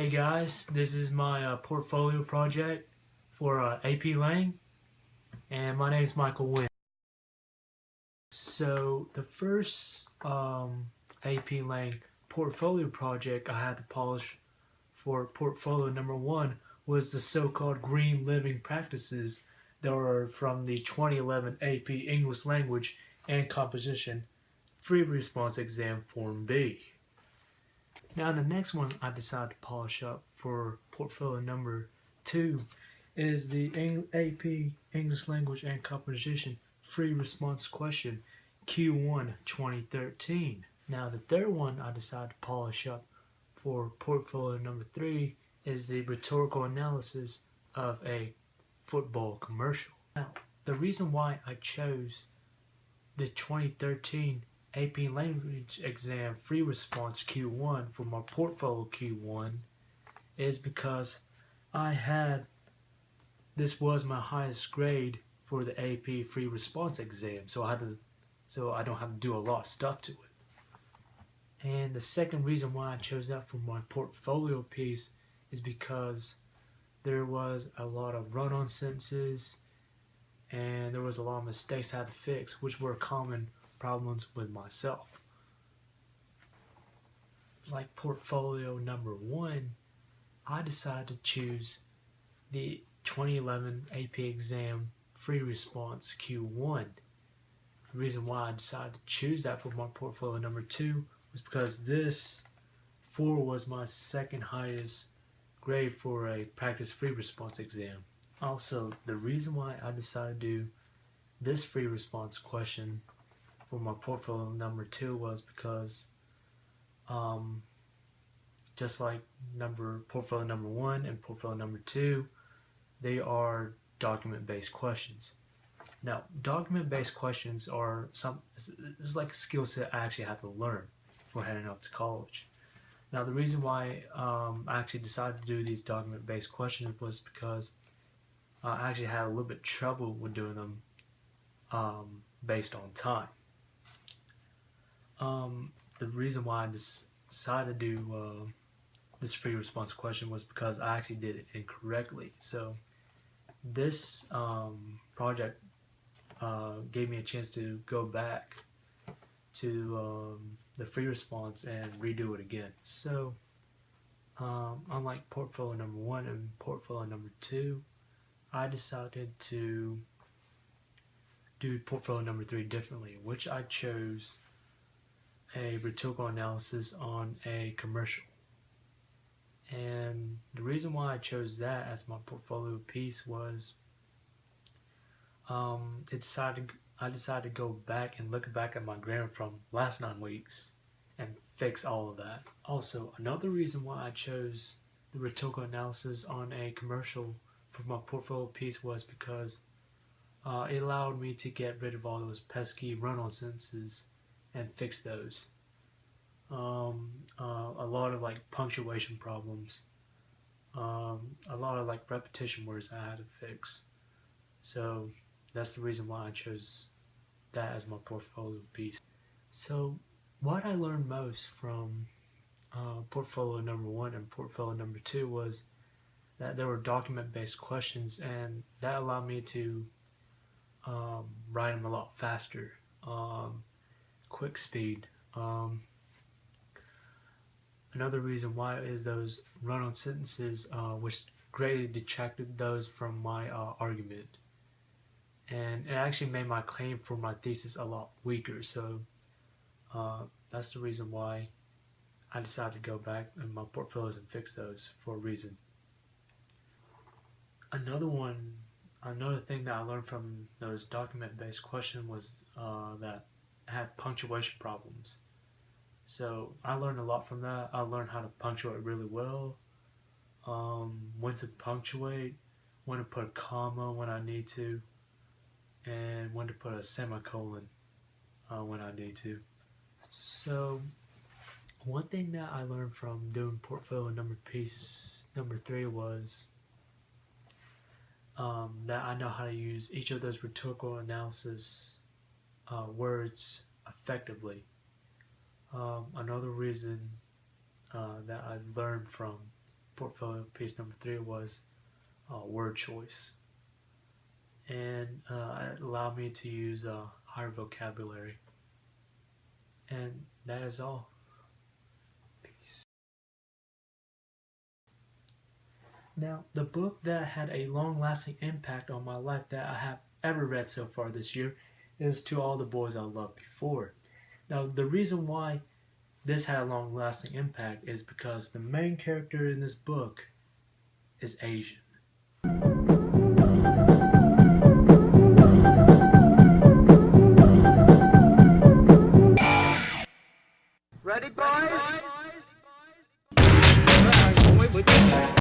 Hey guys, this is my portfolio project for AP Lang, and my name is Michael Wynn. So the first AP Lang portfolio project I had to polish for portfolio number 1 was the so-called green living practices that were from the 2011 AP English Language and Composition Free Response Exam Form B. Now the next one I decided to polish up for portfolio number 2 is the AP English Language and Composition Free Response Question Q1 2013. Now the third one I decided to polish up for portfolio number 3 is the rhetorical analysis of a football commercial. Now the reason why I chose the 2013 AP Language Exam Free Response Q1 for my portfolio Q1 is because this was my highest grade for the AP Free Response Exam, so I don't have to do a lot of stuff to it. And the second reason why I chose that for my portfolio piece is because there was a lot of run-on sentences and there was a lot of mistakes I had to fix, which were common problems with myself. Like portfolio number 1, I decided to choose the 2011 AP exam free response Q1. The reason why I decided to choose that for my portfolio number 2 was because this 4 was my second highest grade for a practice free response exam. Also, the reason why I decided to do this free response question for my portfolio number 2 was because just like portfolio number 1 and portfolio number 2, they are document-based questions. Now, document-based questions are it's like a skill set I actually have to learn before heading off to college. Now, the reason why I actually decided to do these document-based questions was because I actually had a little bit of trouble with doing them based on time. The reason why I decided to do this free response question was because I actually did it incorrectly. So this project gave me a chance to go back to the free response and redo it again. So unlike portfolio number 1 and portfolio number 2, I decided to do portfolio number 3 differently, which I chose a rhetorical analysis on a commercial. And the reason why I chose that as my portfolio piece was I decided to go back and look back at my grammar from last 9 weeks and fix all of that. Also, another reason why I chose the rhetorical analysis on a commercial for my portfolio piece was because it allowed me to get rid of all those pesky run-on sentences and fix those. A lot of like punctuation problems, a lot of like repetition words I had to fix. So that's the reason why I chose that as my portfolio piece. So what I learned most from portfolio number 1 and portfolio number 2 was that there were document-based questions, and that allowed me to write them a lot faster, quick speed. Another reason why is those run-on sentences, which greatly detracted those from my argument, and it actually made my claim for my thesis a lot weaker. So that's the reason why I decided to go back in my portfolios and fix those for a reason. Another thing that I learned from those document-based questions was that I had punctuation problems. So I learned a lot from that. I learned how to punctuate really well, when to punctuate, when to put a comma when I need to, and when to put a semicolon when I need to. So one thing that I learned from doing portfolio number 3 was that I know how to use each of those rhetorical analysis words effectively. Another reason that I learned from portfolio piece number 3 was word choice, and it allowed me to use higher vocabulary. And that is all. Peace. Now, the book that had a long-lasting impact on my life that I have ever read so far this year is To All the Boys I Loved Before. Now, the reason why this had a long-lasting impact is because the main character in this book is Asian. Ready, boys?